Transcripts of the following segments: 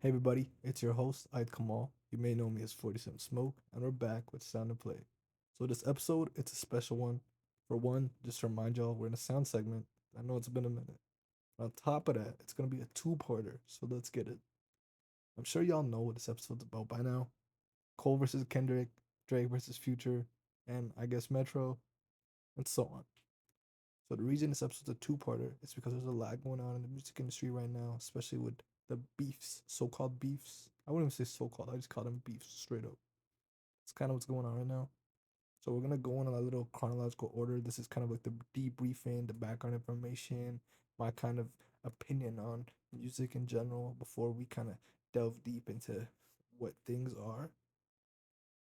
Hey everybody, it's your host, Ayat Kamal. You may know me as 47 Smoke, and we're back with Sound and Play. So this episode, it's a special one. For one, just to remind y'all, we're in a sound segment. I know it's been a minute. On top of that, it's gonna be a two-parter, so let's get it. I'm sure y'all know what this episode's about by now. Cole versus Kendrick, Drake versus Future, and I guess Metro, and so on. So the reason this episode's a two-parter is because there's a lot going on in the music industry right now, especially with the beefs, so-called beefs. I wouldn't even say so-called. I just call them beefs straight up. It's kind of what's going on right now. So we're gonna go in a little chronological order. This is kind of like the debriefing, the background information, my kind of opinion on music in general before we kind of delve deep into what things are.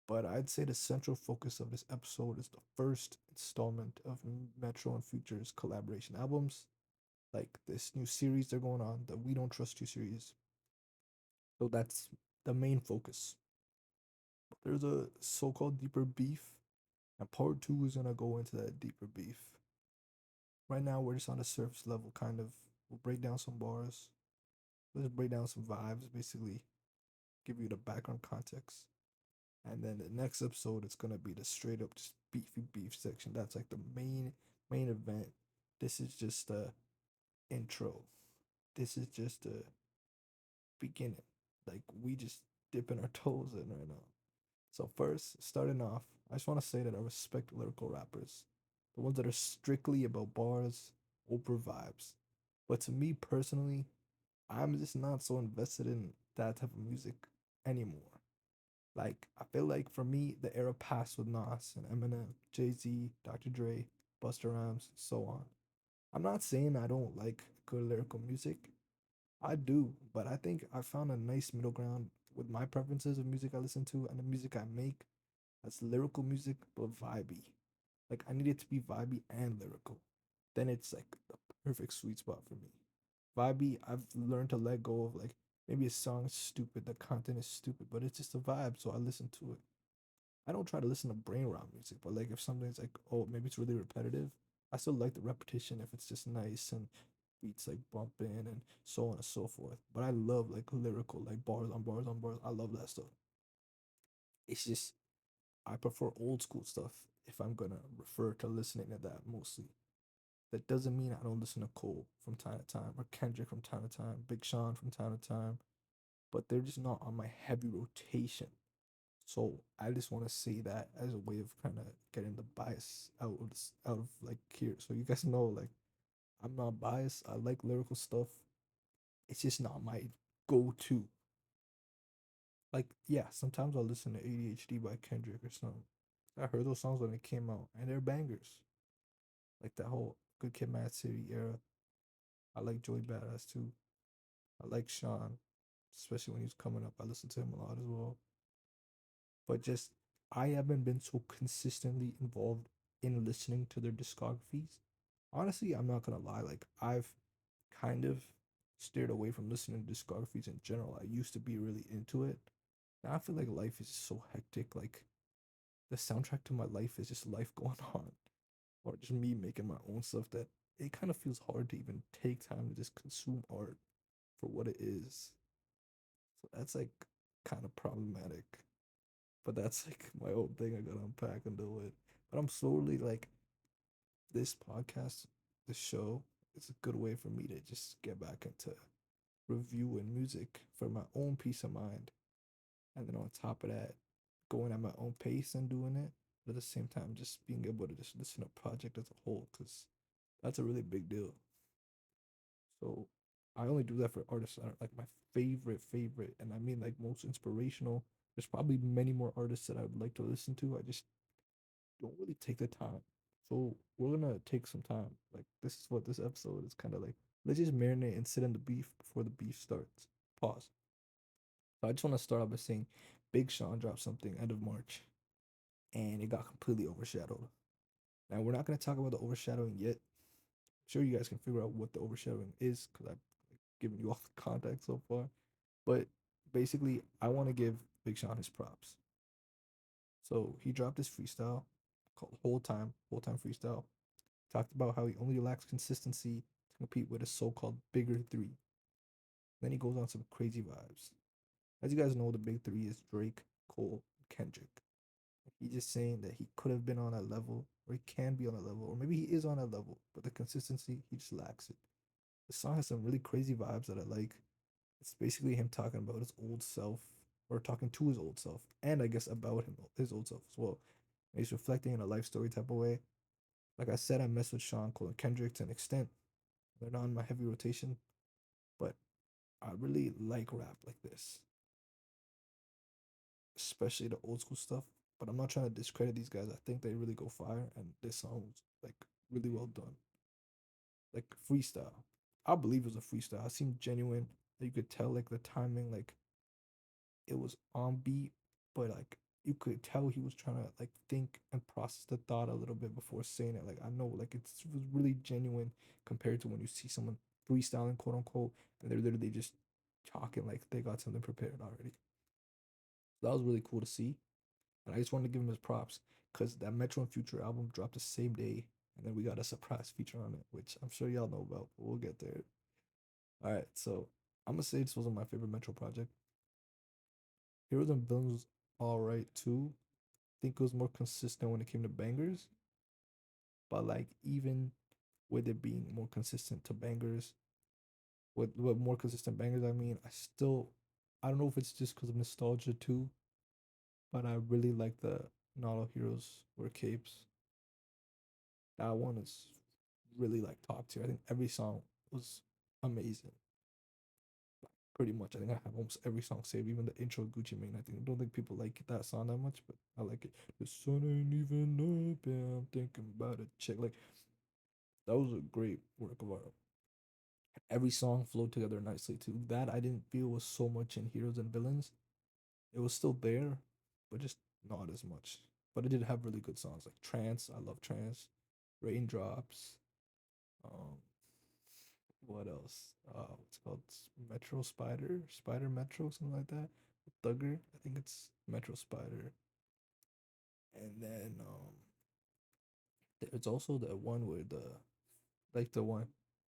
But I'd say the central focus of this episode is the first installment of Metro and Future's collaboration albums, like this new series they're going on, the We Don't Trust You series. So that's the main focus. But there's a so called deeper beef, and part two is gonna go into that deeper beef. Right now, we're just on the surface level, kind of. We'll break down some bars, let's break down some vibes, basically, give you the background context. And then the next episode, it's gonna be the straight up just beefy beef section. That's like the main event. This is just the intro. This is just the beginning. Like we just dipping our toes in right now. So first, starting off, I just want to say that I respect lyrical rappers, the ones that are strictly about bars over vibes. But to me personally, I'm just not so invested in that type of music anymore. Like I feel like for me, the era passed with Nas and Eminem, Jay Z, Dr. Dre, Busta Rhymes, so on. I'm not saying I don't like good lyrical music. I do, but I think I found a nice middle ground with my preferences of music I listen to and the music I make. That's lyrical music, but vibey. Like I need it to be vibey and lyrical. Then it's like the perfect sweet spot for me. Vibey, I've learned to let go of like maybe a song is stupid, the content is stupid, but it's just a vibe, so I listen to it. I don't try to listen to brain rot music, but like if something's like, oh, maybe it's really repetitive, I still like the repetition if it's just nice and beats like bumping and so on and so forth. But I love like lyrical, like bars on bars on bars. I love that stuff. It's just I prefer old school stuff if I'm gonna refer to listening to that mostly. That doesn't mean I don't listen to Cole from time to time or Kendrick from time to time, Big Sean from time to time, but they're just not on my heavy rotation. So I just want to say that as a way of kind of getting the bias out of like here. So you guys know like I'm not biased. I like lyrical stuff. It's just not my go-to. Like yeah, sometimes I'll listen to ADHD by Kendrick or something. I heard those songs when they came out and they're bangers. Like that whole Good Kid, Mad City era. I like Joey Badass too. I like Sean, especially when he was coming up. I listened to him a lot as well. But just I haven't been so consistently involved in listening to their discographies. Honestly, I'm not gonna lie. Like I've kind of steered away from listening to discographies in general. I used to be really into it. Now I feel like life is so hectic. Like the soundtrack to my life is just life going on, or just me making my own stuff that it kind of feels hard to even take time to just consume art for what it is. So that's like kind of problematic. But that's like my own thing I gotta unpack and deal with. But I'm slowly like this podcast, this show, it's a good way for me to just get back into reviewing music for my own peace of mind. And then on top of that, going at my own pace and doing it. But at the same time, just being able to just listen to a project as a whole, because that's a really big deal. So I only do that for artists that are like my favorite, and I mean like most inspirational. There's probably many more artists that I would like to listen to. I just don't really take the time. So we're gonna take some time. Like this is what this episode is kind of like. Let's just marinate and sit in the beef before the beef starts. Pause. So I just want to start off by saying, Big Sean dropped something end of March, and it got completely overshadowed. Now we're not gonna talk about the overshadowing yet. I'm sure you guys can figure out what the overshadowing is because I've given you all the context so far. But basically, I want to give Big Sean his props. So he dropped this freestyle called Whole Time Freestyle. Talked about how he only lacks consistency to compete with a so called bigger three. Then he goes on some crazy vibes. As you guys know, the big three is Drake, Cole, Kendrick. He's just saying that he could have been on that level, or he can be on that level, or maybe he is on that level, but the consistency, he just lacks it. The song has some really crazy vibes that I like. It's basically him talking about his old self, or talking to his old self, and I guess about him, his old self as well. And he's reflecting in a life story type of way. Like I said, I mess with Sean Cole and Kendrick to an extent. They're not in my heavy rotation, but I really like rap like this, especially the old school stuff. But I'm not trying to discredit these guys. I think they really go fire, and this song was like really well done, like freestyle. I believe it was a freestyle. It seemed genuine. You could tell like the timing, like it was on beat, but like you could tell he was trying to like think and process the thought a little bit before saying it. Like I know, like it was really genuine compared to when you see someone freestyling, quote unquote, and they're literally just talking like they got something prepared already. So that was really cool to see. And I just wanted to give him his props because that Metro and Future album dropped the same day, and then we got a surprise feature on it, which I'm sure y'all know about, but we'll get there. All right, so I'm gonna say this wasn't my favorite Metro project. Heroes and Villains was all right too. I think it was more consistent when it came to bangers, but like even with it being more consistent to bangers, with more consistent bangers, I mean, I don't know if it's just because of nostalgia too, but I really like the Not All Heroes Wear Capes. That one is really like top tier. I think every song was amazing. Pretty much, I think I have almost every song saved, even the intro Gucci Mane. I don't think people like that song that much, but I like it. The sun ain't even up, yeah, I'm thinking about a chick. Like that was a great work of art. Every song flowed together nicely too. That I didn't feel was so much in Heroes and Villains. It was still there, but just not as much. But it did have really good songs like Trance. I love Trance. Raindrops. Um, what else? What's it called? Metro Spider, Spider Metro, something like that. Thugger, I think it's Metro Spider. And then there's also the one where the like the one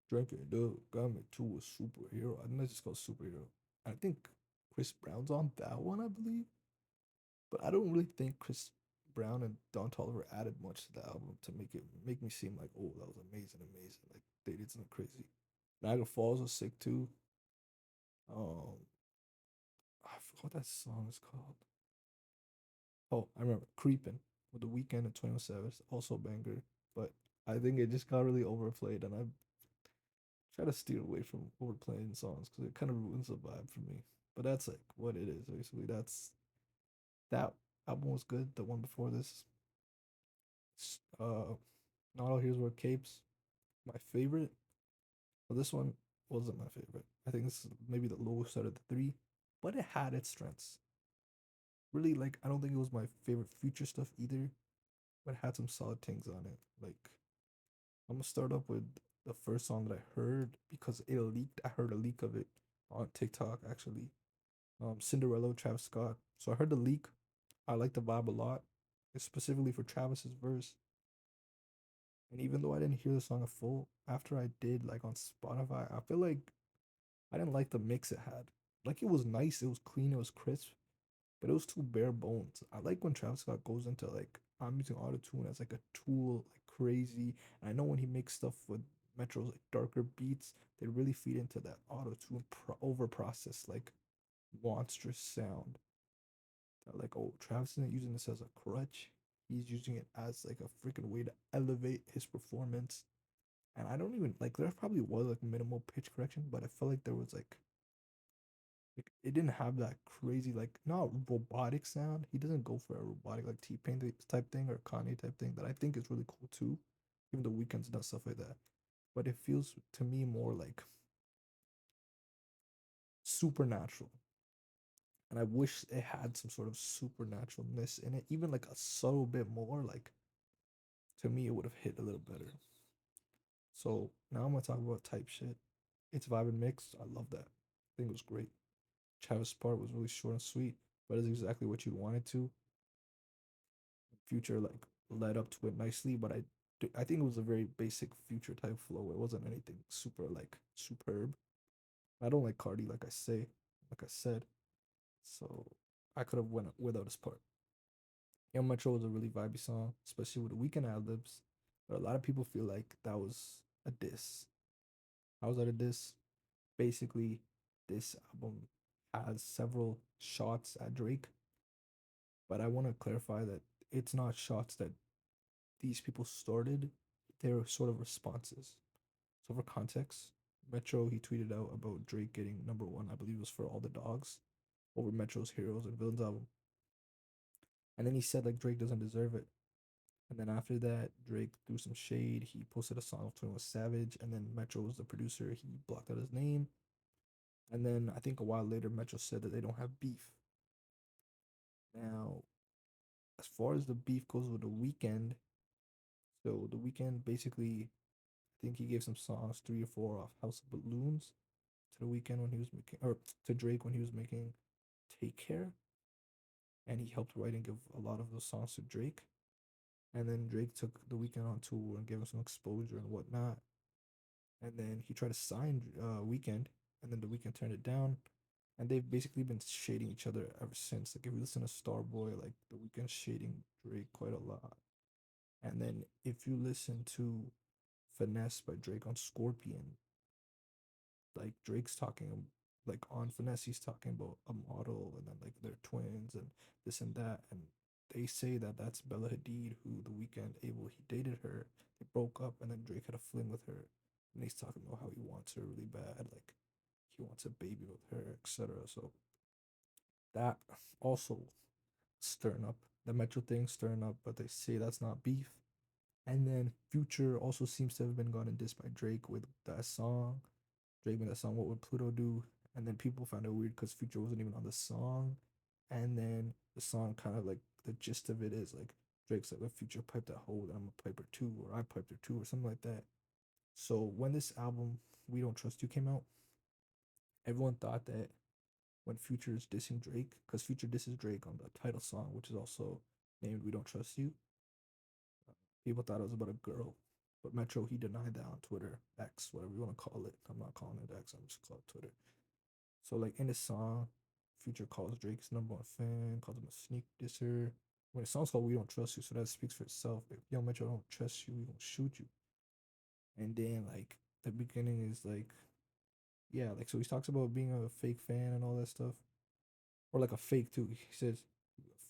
drinking the got me to a superhero. I think that's just called superhero. I think Chris Brown's on that one, I believe. But I don't really think Chris Brown and Don Toliver added much to the album to make me seem like, oh, that was amazing, amazing. Like they did something crazy. Niagara Falls was sick too. Um, I forgot what that song is called. Oh, I remember Creepin' with the Weekend and 21 Savage, also a banger. But I think it just got really overplayed, and I try to steer away from overplaying songs because it kind of ruins the vibe for me. But that's like what it is basically. That album was good. The one before this, Not All Heroes Wear Capes. My favorite. Well, this one wasn't my favorite. I think this is maybe the lowest out of the three, but it had its strengths. Really, like I don't think it was my favorite future stuff either, but it had some solid things on it. Like I'm gonna start up with the first song that I heard because it leaked. I heard a leak of it on TikTok actually. Cinderella with Travis Scott. So I heard the leak. I like the vibe a lot. It's specifically for Travis's verse. And even though I didn't hear the song in full, after I did like on Spotify, I feel like I didn't like the mix it had. Like it was nice, it was clean, it was crisp, but it was too bare bones. I like when Travis Scott goes into like I'm using autotune as like a tool, like crazy. And I know when he makes stuff with Metro's like darker beats, they really feed into that autotune over process, like monstrous sound. That like, oh, Travis isn't using this as a crutch. He's using it as like a freaking way to elevate his performance. And I don't even like there probably was like minimal pitch correction, but I felt like there was like it didn't have that crazy like not robotic sound. He doesn't go for a robotic like T Pain type thing or Kanye type thing that I think is really cool too. Even the weekends done stuff like that. But it feels to me more like supernatural. And I wish it had some sort of supernaturalness in it, even like a subtle bit more. Like to me, it would have hit a little better. So now I'm gonna talk about type shit. It's vibe and mix. I love that. I think it was great. Travis' part was really short and sweet, but it's exactly what you wanted to. Future like led up to it nicely, but I think it was a very basic Future type flow. It wasn't anything super like superb. I don't like Cardi, like I said. So I could have went without his part. Young Metro was a really vibey song, especially with the weekend ad libs. But a lot of people feel like that was a diss. How was that a diss? Basically, this album has several shots at Drake, but I want to clarify that it's not shots that these people started. They're sort of responses. So for context, Metro he tweeted out about Drake getting number one, I believe it was for All the Dogs, over Metro's Heroes and Villains album. And then he said like Drake doesn't deserve it. And then after that, Drake threw some shade. He posted a song of 21 Savage, and then Metro was the producer. He blocked out his name. And then I think a while later, Metro said that they don't have beef. Now, as far as the beef goes with the weekend, so the weekend basically, I think he gave some songs, three or four off House of Balloons to the weekend when he was making, or to Drake when he was making Take Care, and he helped write and give a lot of those songs to Drake. And then Drake took the weekend on tour and gave him some exposure and whatnot. And then he tried to sign Weekend, and then the Weekend turned it down. And they've basically been shading each other ever since. Like if you listen to Starboy, like the Weekend shading Drake quite a lot. And then if you listen to Finesse by Drake on Scorpion, like Drake's talking like on Finesse, he's talking about a model and then like they're twins and this and that, and they say that that's Bella Hadid, who the weekend able he dated her. They broke up, and then Drake had a fling with her, and he's talking about how he wants her really bad, like he wants a baby with her, etc. So that also stirring up the Metro thing, stirring up, but they say that's not beef. And then Future also seems to have been gotten dissed by Drake with that song. Drake made that song, What Would Pluto Do? And then people found it weird because Future wasn't even on the song. And then the song kind of like the gist of it is like Drake's like, if Future piped that hole, then I'm a piper too, or I piped her too, or something like that. So when this album, We Don't Trust You, came out, everyone thought that when Future is dissing Drake, because Future disses Drake on the title song, which is also named We Don't Trust You, people thought it was about a girl. But Metro, he denied that on Twitter, X, whatever you want to call it. I'm not calling it X, I'm just calling it Twitter. So like in the song, Future calls Drake's number one fan, calls him a sneak disser. When the song's called We Don't Trust You, so that speaks for itself. If Young Metro don't trust you, we gonna shoot you. And then like the beginning is like, yeah, like so he talks about being a fake fan and all that stuff. Or like a fake too. He says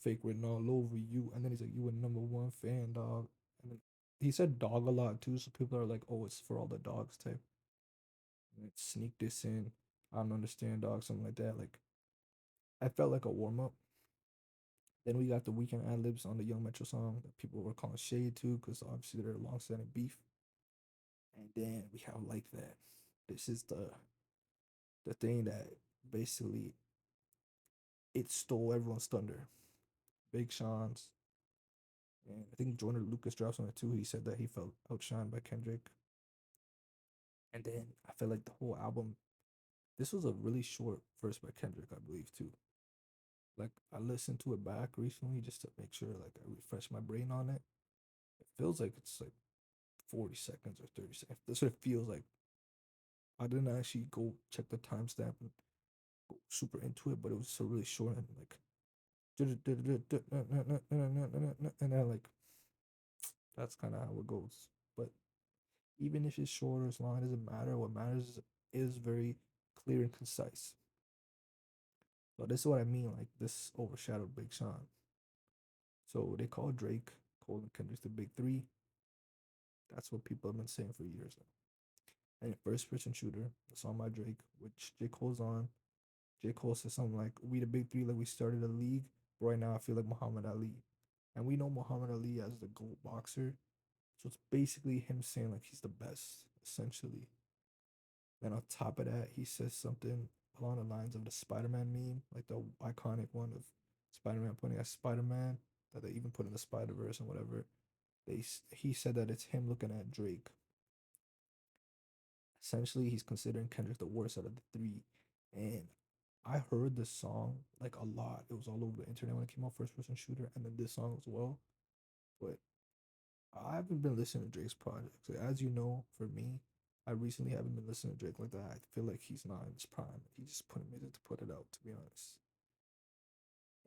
fake written all over you. And then he's like, you a number one fan, dog. And then he said dog a lot too, so people are like, oh, it's for all the dogs type. And like, sneak this in. I don't understand dog, something like that. Like I felt like a warm up. Then we got the weekend ad libs on the Young Metro song that people were calling shade to because obviously they're long standing beef. And then we have like that. This is the thing that basically it stole everyone's thunder. Big Sean's, and I think Jordan Lucas drops on it too. He said that he felt outshined by Kendrick. And then I felt like the whole album. This was a really short verse by Kendrick, I believe too. Like I listened to it back recently just to make sure like I refresh my brain on it. It feels like it's like 40 seconds or 30 seconds. That's what it feels like. I didn't actually go check the timestamp and go super into it, but it was so really short and like and then like that's kind of how it goes. But even if it's short or it's long, it doesn't matter. What matters is very clear and concise. So this is what I mean. Like this overshadowed Big Sean. So they call Drake, Cole, and Kendrick the Big Three. That's what people have been saying for years now. And first person shooter, the song by Drake, which J. Cole's on. J. Cole says something like, we the big three, like we started a league. But right now I feel like Muhammad Ali. And we know Muhammad Ali as the GOAT boxer. So it's basically him saying like he's the best, essentially. Then on top of that, he says something along the lines of the Spider-Man meme, like the iconic one of Spider-Man pointing at Spider-Man that they even put in the Spider-Verse and whatever. He said that it's him looking at Drake. Essentially, he's considering Kendrick the worst out of the three. And I heard this song like a lot. It was all over the internet when it came out, first person shooter, and then this song as well. But I haven't been listening to Drake's projects. Like, as you know, for me, I recently haven't been listening to Drake like that. I feel like he's not in his prime. He's just putting music to put it out, to be honest.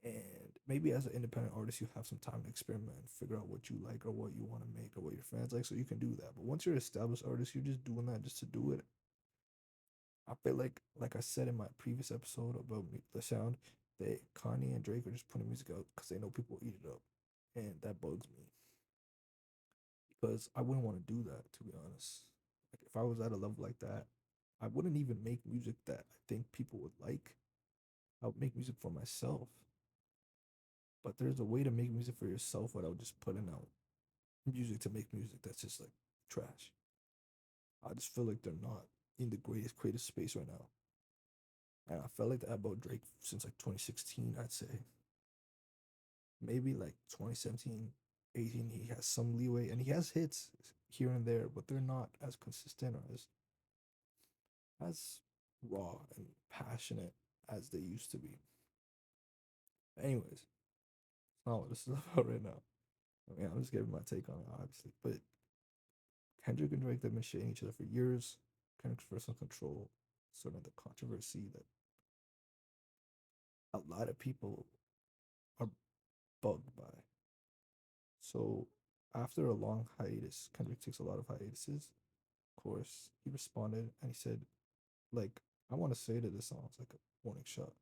And maybe as an independent artist, you have some time to experiment and figure out what you like or what you want to make or what your fans like, so you can do that. But once you're an established artist, you're just doing that just to do it. I feel like I said in my previous episode about the sound, that Kanye and Drake are just putting music out because they know people will eat it up, and that bugs me because I wouldn't want to do that, to be honest. Like if I was at a level like that, I wouldn't even make music that I think people would like. I would make music for myself. But there's a way to make music for yourself without just putting out music to make music that's just like trash. I just feel like they're not in the greatest creative space right now. And I felt like that about Drake since like 2016, I'd say. Maybe like 2017, 18, he has some leeway and he has hits here and there, but they're not as consistent or as raw and passionate as they used to be. Anyways, it's not what this is about right now. I mean, I'm just giving my take on it, obviously. But Kendrick and Drake, they've been shitting each other for years. Kendrick's personal control, sort of the controversy that a lot of people are bugged by. So after a long hiatus, Kendrick takes a lot of hiatuses. Of course, he responded and he said, like, I want to say that this song's like a warning shot.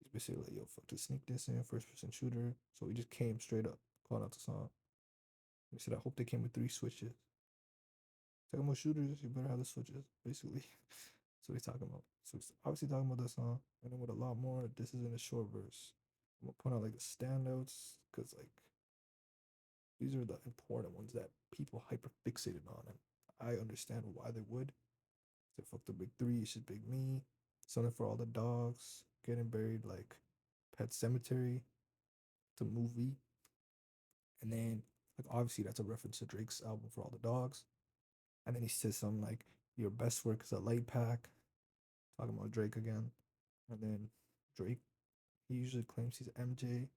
He's basically like, yo, fuck the sneak this in, first person shooter. So he just came straight up, calling out the song. He said, I hope they came with three switches. Talking about shooters, you better have the switches, basically. That's what he's talking about. So he's obviously talking about this song, and then with a lot more. This is in a short verse. I'm gonna point out like the standouts, because like these are the important ones that people hyper fixated on, and I understand why they would. So fuck the big three, it's just big me. Something for all the dogs, getting buried like Pet Cemetery, the movie, and then like obviously that's a reference to Drake's album for all the dogs. And then he says something like your best work is a light pack, talking about Drake again. And then Drake, he usually claims he's MJ.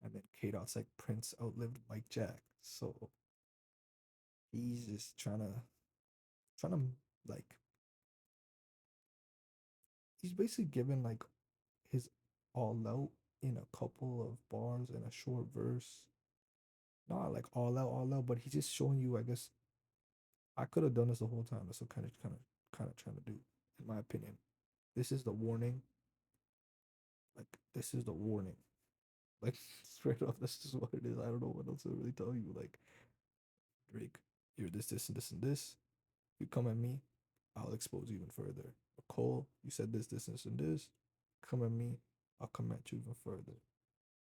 And then K Dot's like Prince outlived Mike Jack. So he's just trying to like he's basically given like his all out in a couple of bars and a short verse. Not like all out, but he's just showing you, I guess, I could have done this the whole time. That's what kind of trying to do, in my opinion. This is the warning. Like this is the warning. Like straight off, that's just what it is. I don't know what else to really tell you. Like Drake, you're this, and this, and this. You come at me, I'll expose you even further. Cole, you said this, and this. Come at me, I'll come at you even further.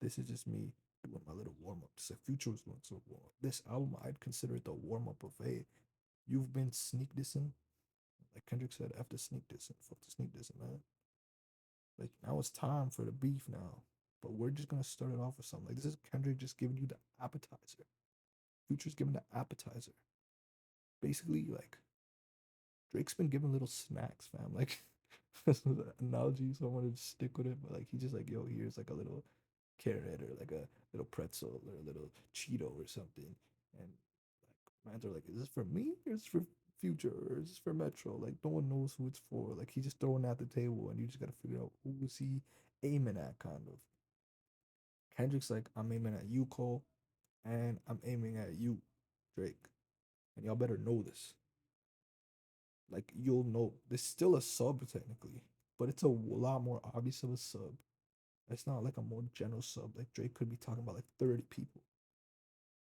This is just me doing my little warm up. Just like Future was doing so warm up. This album, I'd consider it the warm up of, hey, you've been sneak dissing. Like Kendrick said, after sneak dissing, fuck the sneak dissing, man. Like now it's time for the beef now. But we're just gonna start it off with something. Like this is Kendrick just giving you the appetizer. Future's giving the appetizer. Basically, like Drake's been giving little snacks, fam. Like this is an analogy, so I wanted to stick with it. But like he's just like, yo, here's like a little carrot or like a little pretzel or a little Cheeto or something. And like mans are like, is this for me or is this for Future or is this for Metro? Like no one knows who it's for. Like he's just throwing it at the table and you just gotta figure out who is he aiming at kind of. Kendrick's like, I'm aiming at you, Cole, and I'm aiming at you, Drake. And y'all better know this. Like you'll know there's still a sub technically, but it's a lot more obvious of a sub. It's not like a more general sub. Like Drake could be talking about like 30 people.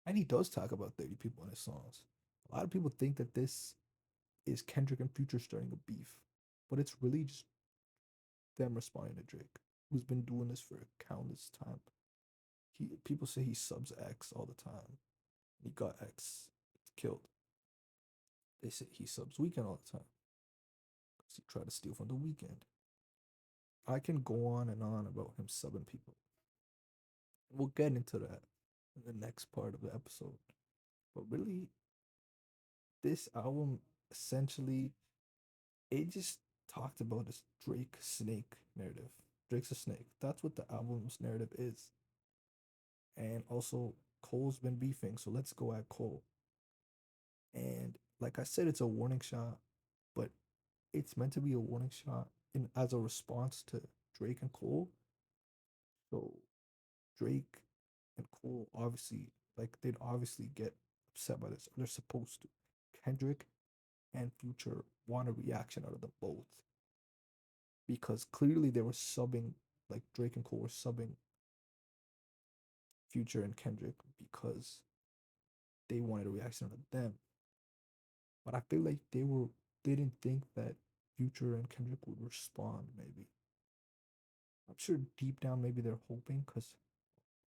And he does talk about 30 people in his songs. A lot of people think that this is Kendrick and Future starting a beef, but it's really just them responding to Drake, who's been doing this for countless time. People say he subs X all the time. He got X killed. They say he subs Weekend all the time because he tried to steal from the Weekend. I can go on and on about him subbing people. We'll get into that in the next part of the episode. But really, this album essentially it just talked about this Drake snake narrative. Drake's a snake. That's what the album's narrative is. And also Cole's been beefing, so let's go at Cole. And like I said, it's a warning shot, but it's meant to be a warning shot in as a response to Drake and Cole. So Drake and Cole obviously like they'd obviously get upset by this. They're supposed to. Kendrick and Future want a reaction out of them both because clearly they were subbing, like Drake and Cole were subbing Future and Kendrick because they wanted a reaction out of them. But I feel like they didn't think that Future and Kendrick would respond. Maybe I'm sure deep down maybe they're hoping because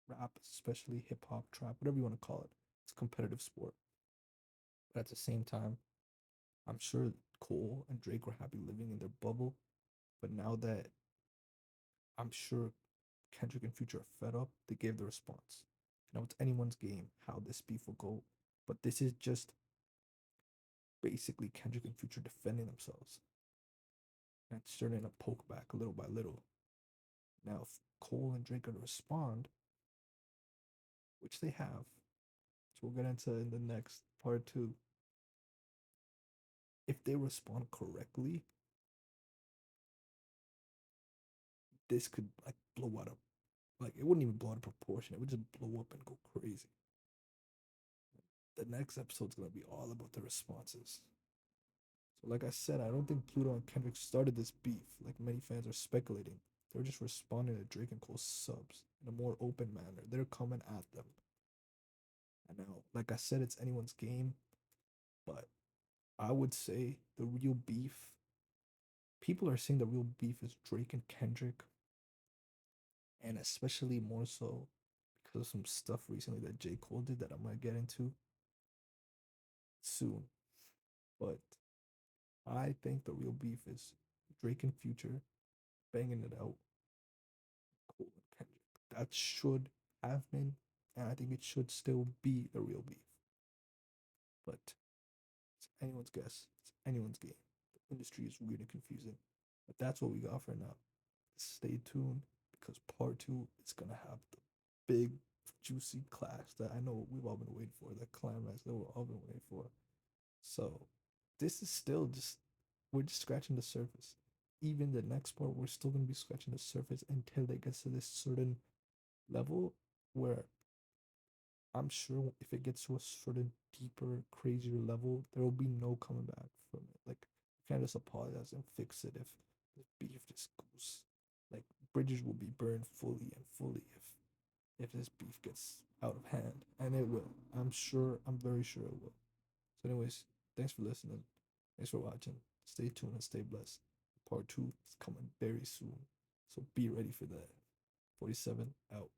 rap, especially hip hop, trap, whatever you want to call it, it's a competitive sport. But at the same time, I'm sure Cole and Drake were happy living in their bubble. But now that I'm sure Kendrick and Future are fed up, they gave the response. Now it's anyone's game how this beef will go. But this is just basically Kendrick and Future defending themselves and starting to poke back little by little. Now, if Cole and Drake are to respond, which they have, which we'll get into in the next part two, if they respond correctly, this could like blow out of like it wouldn't even blow out of proportion. It would just blow up and go crazy. The next episode's gonna be all about the responses. So, like I said, I don't think Pluto and Kendrick started this beef, like many fans are speculating. They're just responding to Drake and Cole's subs in a more open manner. They're coming at them. I know, like I said, it's anyone's game, but I would say the real beef. People are saying the real beef is Drake and Kendrick, and especially more so because of some stuff recently that J. Cole did that I'm gonna get into soon. But I think the real beef is Drake and Future banging it out, Cole and Kendrick. That should have been, and I think it should still be the real beef. But it's anyone's guess. It's anyone's game. The industry is weird and confusing. But that's what we got for now. Stay tuned because part two is gonna have the big juicy clash that I know we've all been waiting for, that climax that we've all been waiting for. So this is still just we're just scratching the surface. Even the next part, we're still gonna be scratching the surface until they get to this certain level where I'm sure if it gets to a certain deeper, crazier level, there will be no coming back from it. Like, you can't just apologize and fix it if the beef just goes. Like, bridges will be burned fully and fully if this beef gets out of hand, and it will. I'm sure. I'm very sure it will. So, anyways, thanks for listening. Thanks for watching. Stay tuned and stay blessed. Part two is coming very soon, so be ready for that. 47 out.